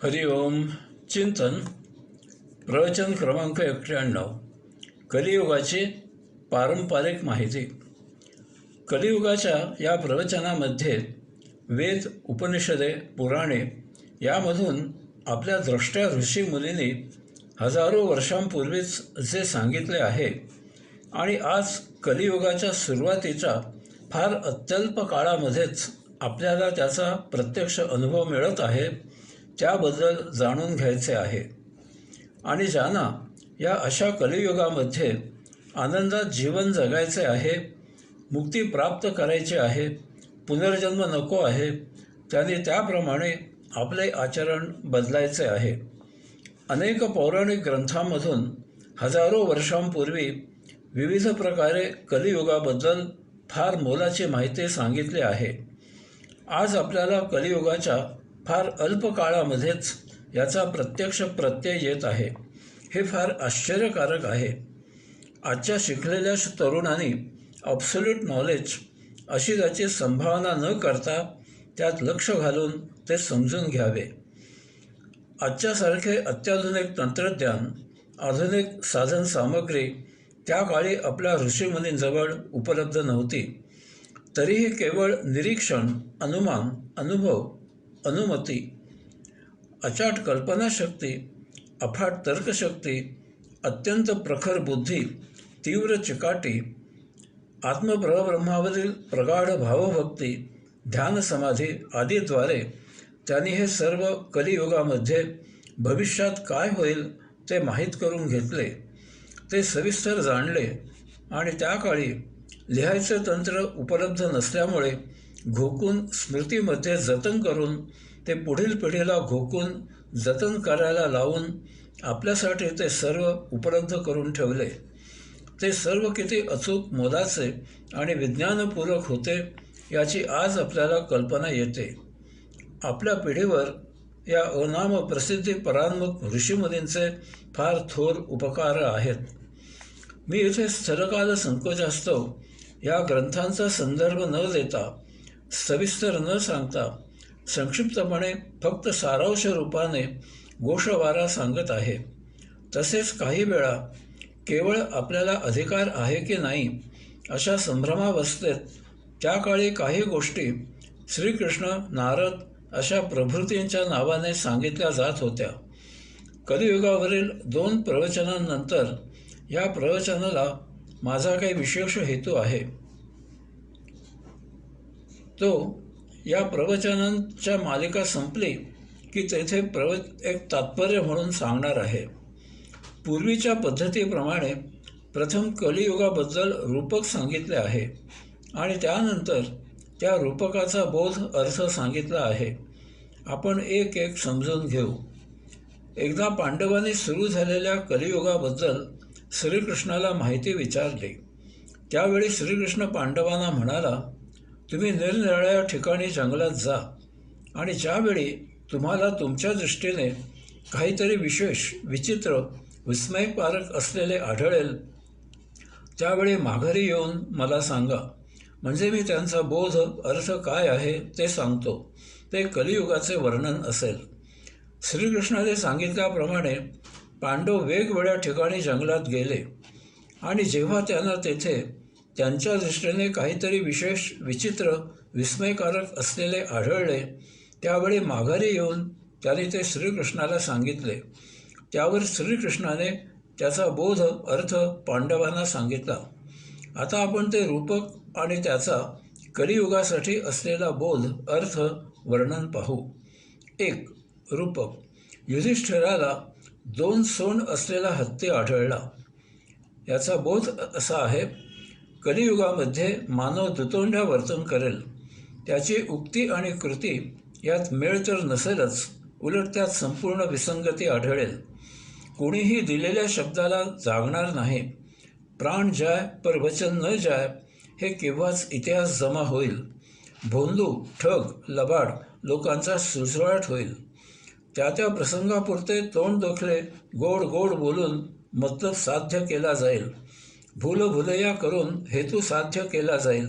हरिओम. चिंतन. प्रवचन क्रमांक 91. कलियुगाची पारंपरिक माहिती. कलियुगाच्या या प्रवचनामध्ये वेद, उपनिषदे, पुराणे यामधून आपल्या द्रष्टया ऋषीमुनींनी हजारो वर्षांपूर्वीच जे सांगितले आहे आणि आज कलियुगाच्या सुरुवातीच्या फार अत्यल्प काळामध्येच आपल्याला त्याचा प्रत्यक्ष अनुभव मिळत आहे, त्याबद्दल जाणून घ्यायचे आहे. आणि ज्यांना या अशा कलियुगामध्ये आनंदात जीवन जगायचे आहे, मुक्ती प्राप्त करायची आहे, पुनर्जन्म नको आहे, त्यांनी त्याप्रमाणे आपले आचरण बदलायचे आहे. अनेक पौराणिक ग्रंथांमधून हजारो वर्षांपूर्वी विविध प्रकारे कलियुगाबद्दल फार मोलाची माहिती सांगितली आहे. आज आपल्याला कलियुगाच्या फार अल्प काळामध्येच याचा प्रत्यक्ष प्रत्यय येत आहे. हे फार आश्चर्यकारक आहे. आजच्या शिकलेल्या तरुणांनी ॲब्सोल्यूट नॉलेज अशी त्याची संभावना न करता त्यात लक्ष घालून ते समजून घ्यावे. आजच्यासारखे अत्याधुनिक तंत्रज्ञान, आधुनिक साधनसामग्री त्या काळी आपल्या ऋषीमुनींजवळ उपलब्ध नव्हती. तरीही केवळ निरीक्षण, अनुमान, अनुभव, अनुमती, अचाट कल्पनाशक्ती, अफाट तर्कशक्ती, अत्यंत प्रखर बुद्धी, तीव्र चिकाटी, आत्मपरब्रह्मावरील प्रगाढ भावभक्ती, ध्यानसमाधी आदीद्वारे त्यांनी हे सर्व कलियुगामध्ये भविष्यात काय होईल ते माहीत करून घेतले. ते सविस्तर जाणले आणि त्या काळी लिहायचे तंत्र उपलब्ध नसल्यामुळे घोकून स्मृतीमध्ये जतन करून ते पुढील पिढीला घोकून जतन करायला लावून आपल्यासाठी ते सर्व उपलब्ध करून ठेवले. ते सर्व किती अचूक, मोलाचे आणि विज्ञानपूरक होते याची आज आपल्याला कल्पना येते. आपल्या पिढीवर या अनाम प्रसिद्धी परांमुख ऋषीमुनींचे फार थोर उपकार आहेत. मी इथे स्थलकाल संकोचास्तव या ग्रंथांचा संदर्भ न देता, सविस्तर न सांगता, संक्षिप्तपणे फक्त सारांश रूपाने गोषवारा सांगत आहे. तसेच काही वेळा केवळ आपल्याला अधिकार आहे की नाही अशा संभ्रमावस्थेत त्या काळी काही गोष्टी श्रीकृष्ण, नारद अशा प्रभृतींच्या नावाने सांगितल्या जात होत्या. कलियुगावरील 2 प्रवचनांनंतर या प्रवचनाला माझा काही विशेष हेतू आहे. तो या प्रवचनांच्या मालिका संपली की तेथे एक तात्पर्य म्हणून सांगणार आहे. पूर्वीच्या पद्धतीप्रमाणे प्रथम कलियुगाबद्दल रूपक सांगितले आहे आणि त्यानंतर त्या रूपकाचा बोध अर्थ सांगितला आहे. आपण एक एक समजून घेऊ. एकदा पांडवांनी सुरू झालेल्या कलियुगाबद्दल श्रीकृष्णाला माहिती विचारली. त्यावेळी श्रीकृष्ण पांडवांना म्हणाला, तुम्ही निरनिराळ्या ठिकाणी जंगलात जा आणि ज्यावेळी तुम्हाला तुमच्या दृष्टीने काहीतरी विशेष, विचित्र, विस्मयकारक असलेले आढळेल त्यावेळी माघारी येऊन मला सांगा, म्हणजे मी त्यांचा बोध अर्थ काय आहे ते सांगतो. ते कलियुगाचे वर्णन असेल. श्रीकृष्णाने सांगितल्याप्रमाणे पांडव वेगवेगळ्या ठिकाणी जंगलात गेले आणि जेव्हा त्यांना तेथे त्यांच्या दृष्टीने काहीतरी विशेष, विचित्र, विस्मयकारक असलेले आढळले त्यावेळी माघारी येऊन त्यांनी ते श्रीकृष्णाला सांगितले. त्यावर श्रीकृष्णाने त्याचा बोध अर्थ पांडवांना सांगितला. आता आपण ते रूपक आणि त्याचा कलियुगासाठी असलेला बोध अर्थ वर्णन पाहू. 1. रूपक. युधिष्ठिराला 2 सोंड असलेला हत्ती आढळला. याचा बोध असा आहे, कलियुगामध्ये मानव दुतोंड्या वर्तन करेल. त्याची उक्ती आणि कृती यात मेळ तर नसेलच, उलट त्यात संपूर्ण विसंगती आढळेल. कोणीही दिलेल्या शब्दाला जागणार नाही. प्राण जाय पर वचन न जाय हे केव्हाच इतिहास जमा होईल. भोंदू, ठग, लबाड लोकांचा सुळसुळाट होईल. त्या प्रसंगापुरते तोंड दोखले गोड गोड बोलून मतलब साध्य केला जाईल. भूलभुलैया करून हेतू साध्य केला जाईल.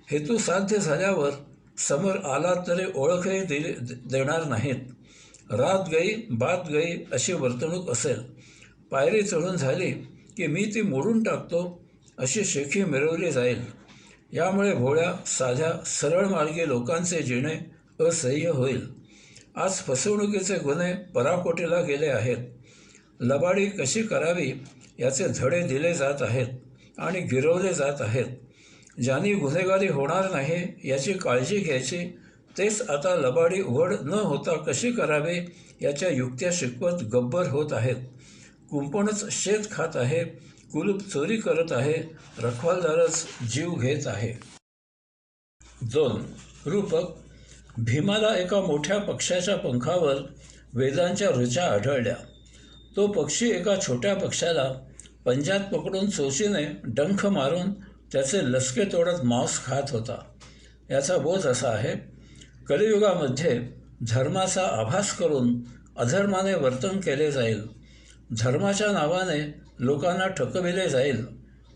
हेतू साध्य झाल्यावर समोर आला तरी ओळखही देणार नाहीत. रात गई बात गई अशी वर्तणूक असेल. पायरी चढून झाली की मी ती मोडून टाकतो अशी शेखी मिरवली जाईल. यामुळे भोळ्या साध्या सरळ मार्गी लोकांचे जिणे असह्य होईल. आज फसवणुकीचे गुन्हे पराकोटीला गेले आहेत. लबाडी कशी करावी याचे धडे दिले जात आहेत आणि गिरवले जात आहेत. ज्यांनी गुन्हेगारी होणार नाही याची काळजी घ्यायची तेच आता लबाडी उघड न होता कशी करावी याच्या युक्त्या शिकवत गब्बर होत आहेत. कुंपणच शेत खात आहे, कुलूप चोरी करत आहे, रखवालदारच जीव घेत आहे. 2. रूपक. भीमाला एका मोठ्या पक्ष्याच्या पंखावर वेदांच्या ऋचा आढळल्या. तो पक्षी एका छोट्या पक्षाला पंजात पकडून चोचीने डंख मारून त्याचे लसके तोडत मांस खात होता. याचा बोध असा आहे, कलियुगामध्ये धर्माचा आभास करून अधर्माने वर्तन केले जाईल. धर्माच्या नावाने लोकांना ठकविले जाईल.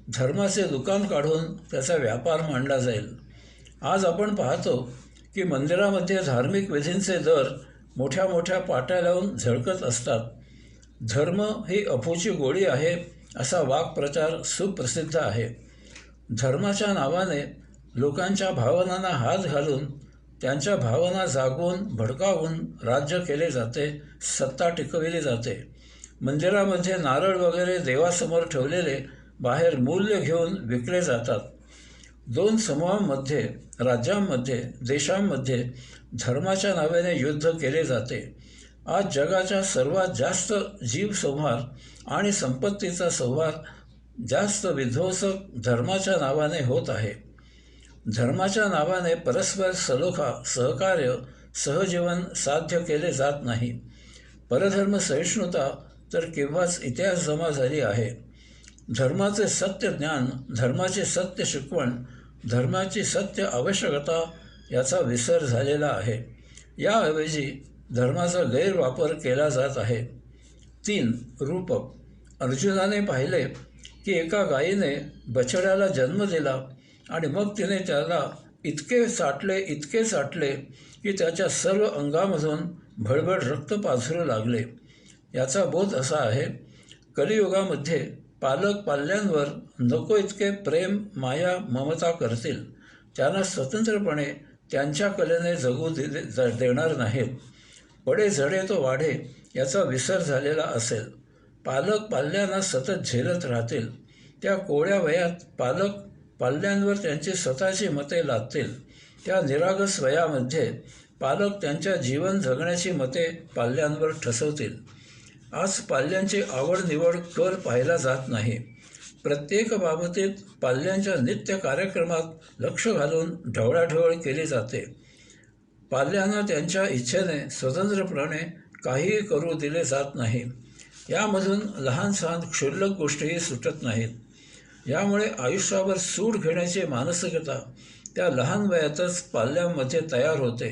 धर्माचे दुकान काढून त्याचा व्यापार मांडला जाईल. आज आपण पाहतो की मंदिरामध्ये धार्मिक विधींचे दर मोठ्या मोठ्या पाट्या लावून झळकत असतात. धर्म ही अफूची गोळी आहे असा वाक्प्रचार सुप्रसिद्ध आहे. धर्माच्या नावाने लोकांच्या भावनांना हात घालून त्यांच्या भावना जागवून भडकावून राज्य केले जाते, सत्ता टिकविली जाते. मंदिरामध्ये नारळ वगैरे देवासमोर ठेवलेले बाहेर मूल्य घेऊन विकले जातात. 2 समूहांमध्ये, राज्यांमध्ये, देशांमध्ये धर्माच्या नावाने युद्ध केले जाते. आज जगाच्या सर्वात जास्त जीवसंहार आणि संपत्तीचा संहार जास्त विध्वंसक धर्माच्या नावाने होत आहे. धर्माच्या नावाने परस्पर सलोखा, सहकार्य, सहजीवन साध्य केले जात नाही. परधर्म सहिष्णुता तर केव्हाच इतिहास जमा झाली आहे. धर्माचे सत्य ज्ञान, धर्माची सत्य शिकवण, धर्माची सत्य आवश्यकता याचा विसर झालेला आहे. याऐवजी धर्माचा गैरवापर केला जात आहे. 3. रूपक. अर्जुनाने पाहिले की एका गायीने बछड्याला जन्म दिला आणि मग तिने त्याला इतके चाटले की त्याच्या सर्व अंगामधून भडभड रक्त पाझरू लागले. याचा बोध असा आहे, कलियुगामध्ये पालक पाल्यांवर नको इतके प्रेम, माया, ममता करतील. त्यांना स्वतंत्रपणे त्यांच्या कलेने जगू देणार नाहीत. पडे झडे तो वाढे याचा विसर झालेला असेल. पालक पाल्यांना सतत झेलत राहतील. त्या कोवळ्या वयात पालक पाल्यांवर त्यांची स्वतःची मते लादतील. त्या निरागस वयामध्ये पालक त्यांच्या जीवन जगण्याची मते पाल्यांवर ठसवतील. आज पाल्यांची आवड निवड कल पाहिला जात नाही. प्रत्येक बाबतीत पाल्यांच्या नित्य कार्यक्रमात लक्ष घालून ढवळाढवळ केली जाते. पाल्यांना त्यांच्या इच्छेने स्वतंत्रपणे काहीही करू दिले जात नाही. यामधून लहान सहान क्षुल्लक गोष्टीही सुटत नाहीत. यामुळे आयुष्यावर सूड घेण्याची मानसिकता त्या लहान वयातच पाल्यांमध्ये तयार होते.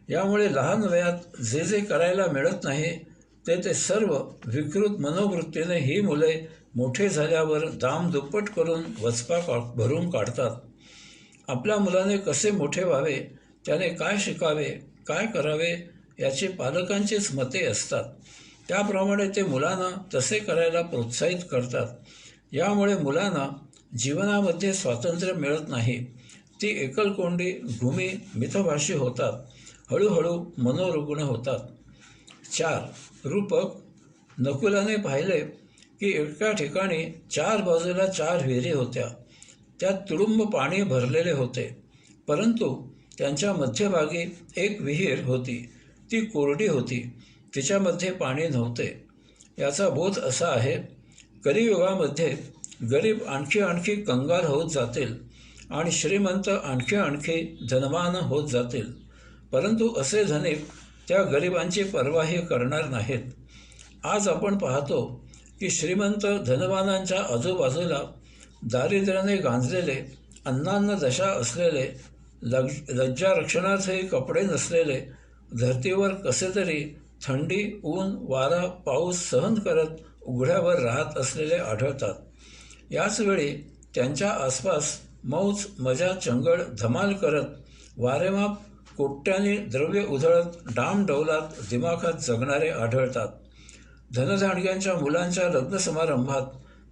यामुळे लहान वयात जे जे करायला मिळत नाही ते सर्व विकृत मनोवृत्तीने ही मुले मोठे झाल्यावर दाम दुप्पट करून वचपा भरून काढतात. आपल्या मुलाने कसे मोठे व्हावे, त्याने काय शिकावे, काय करावे याची पालकांचीच मते असतात. त्याप्रमाणे ते मुलांना तसे करायला प्रोत्साहित करतात. यामुळे मुलांना जीवनामध्ये स्वातंत्र्य मिळत नाही. ती एकलकोंडी, भूमी, मितभाषी होतात. हळूहळू मनोरुग्ण होतात. 4. रूपक. नकुलाने पाहिले की एका ठिकाणी 4 बाजूला 4 विहिरी होत्या. त्यात तुडुंब पाणी भरलेले होते. परंतु त्यांच्या मध्यभागी एक विहीर होती. ती कोरडी होती. तिच्यामध्ये पाणी नव्हते. याचा बोध असा आहे, कलियुगामध्ये गरीब आणखी कंगाल होत जातील आणि श्रीमंत आणखी धनवान होत जातील. परंतु असे धनिक त्या गरिबांची पर्वाही करणार नाहीत. आज आपण पाहतो की श्रीमंत धनवानांच्या आजूबाजूला दारिद्र्याने गांजलेले, अन्नान्न दशा असलेले, लज्जारक्षणार्थही कपडे नसलेले, धर्तीवर कसे तरी थंडी, ऊन, वारा, पाऊस सहन करत उघड्यावर राहत असलेले आढळतात. याचवेळी त्यांच्या आसपास मौज, मजा, चंगळ, धमाल करत वारेमाप कोट्याने द्रव्य उधळत डामडौलात दिमाखात जगणारे आढळतात. धनधाडग्यांच्या मुलांच्या लग्न समारंभात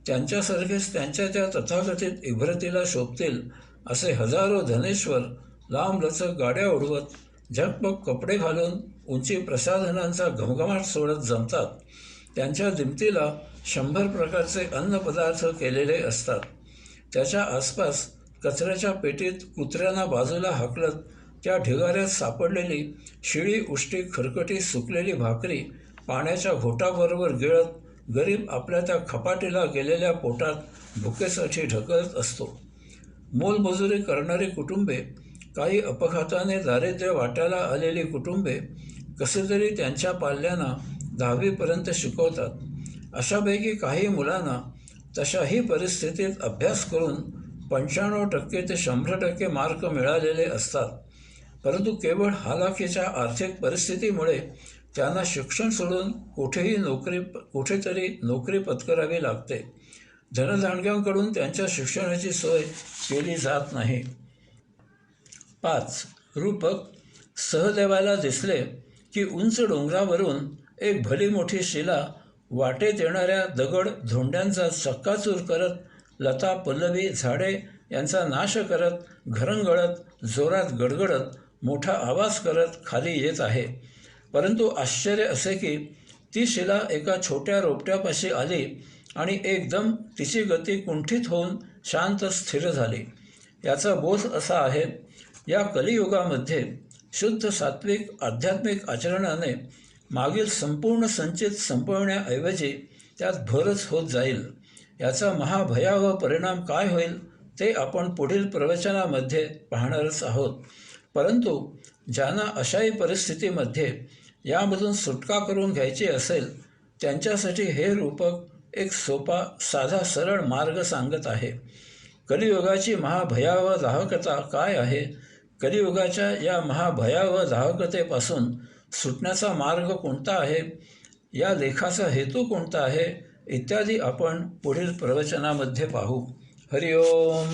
त्यांच्यासारखेच त्यांच्या त्या तथाकथित इभ्रतीला शोभतील असे हजारो धनेश्वर लांबलचक गाड्या उडवत झकपक कपडे घालून उंची प्रसाधनांचा घमघमाट सोडत जमतात. त्यांच्या दिमतीला 100 प्रकारचे अन्नपदार्थ केलेले असतात. त्याच्या आसपास कचऱ्याच्या पेटीत कुत्र्यांना बाजूला हाकलत त्या ढिगाऱ्यात सापडलेली शिळी उष्टी खरकटी सुकलेली भाकरी पाण्याच्या घोटाबरोबर गिळत गरीब आपल्या त्या खपाटीला गेलेल्या पोटात भुकेसाठी ढकलत असतो. मोलमजुरी करणारी कुटुंबे, काही अपघाताने दारिद्र्य वाट्याला आलेली कुटुंबे कसे तरी त्यांच्या पाल्यांना 10वीपर्यंत शिकवतात. अशापैकी काही मुलांना तशाही परिस्थितीत अभ्यास करून 95% ते 100% मार्क मिळालेले असतात. परंतु केवळ हालाखीच्या आर्थिक परिस्थितीमुळे त्यांना शिक्षण सोडून कुठेतरी नोकरी पत्करावी लागते. धनधाडग्यांकडून त्यांच्या शिक्षणाची सोय केली जात नाही. 5. रूपक. सहदेवाला दिसले की उंच डोंगरावरून एक भली मोठी शिला वाटेत येणाऱ्या दगड धोंड्यांचा चक्काचूर करत, लता पल्लवी झाडे यांचा नाश करत, घरंगळत, जोरात गडगडत, मोठा आवाज करत खाली येत आहे. परंतु आश्चर्य असे की ती शिला एका छोट्या रोपट्यापाशी आली आणि एकदम तिची गती कुंठित होऊन शांत स्थिर झाली. याचा बोध असा आहे, या कलियुगामध्ये शुद्ध सात्विक आध्यात्मिक आचरणाने मागील संपूर्ण संचित संपवण्याऐवजी त्यात भरच होत जाईल. याचा महाभयावह परिणाम काय होईल ते आपण पुढील प्रवचनामध्ये पाहणारच आहोत. परंतु ज्यांना अशाही परिस्थितीमध्ये यामधून सुटका करून घ्यायची असेल त्यांच्यासाठी हे रूपक एक सोपा, साधा, सरळ मार्ग सांगत आहे. कलियुगाची महाभयावह दाहकता काय आहे, कलियुगाच्या या महाभयावह दाहकतेपासून सुटण्याचा मार्ग कोणता आहे, या लेखाचा हेतू कोणता आहे इत्यादी आपण पुढील प्रवचनामध्ये पाहू. हरिओम.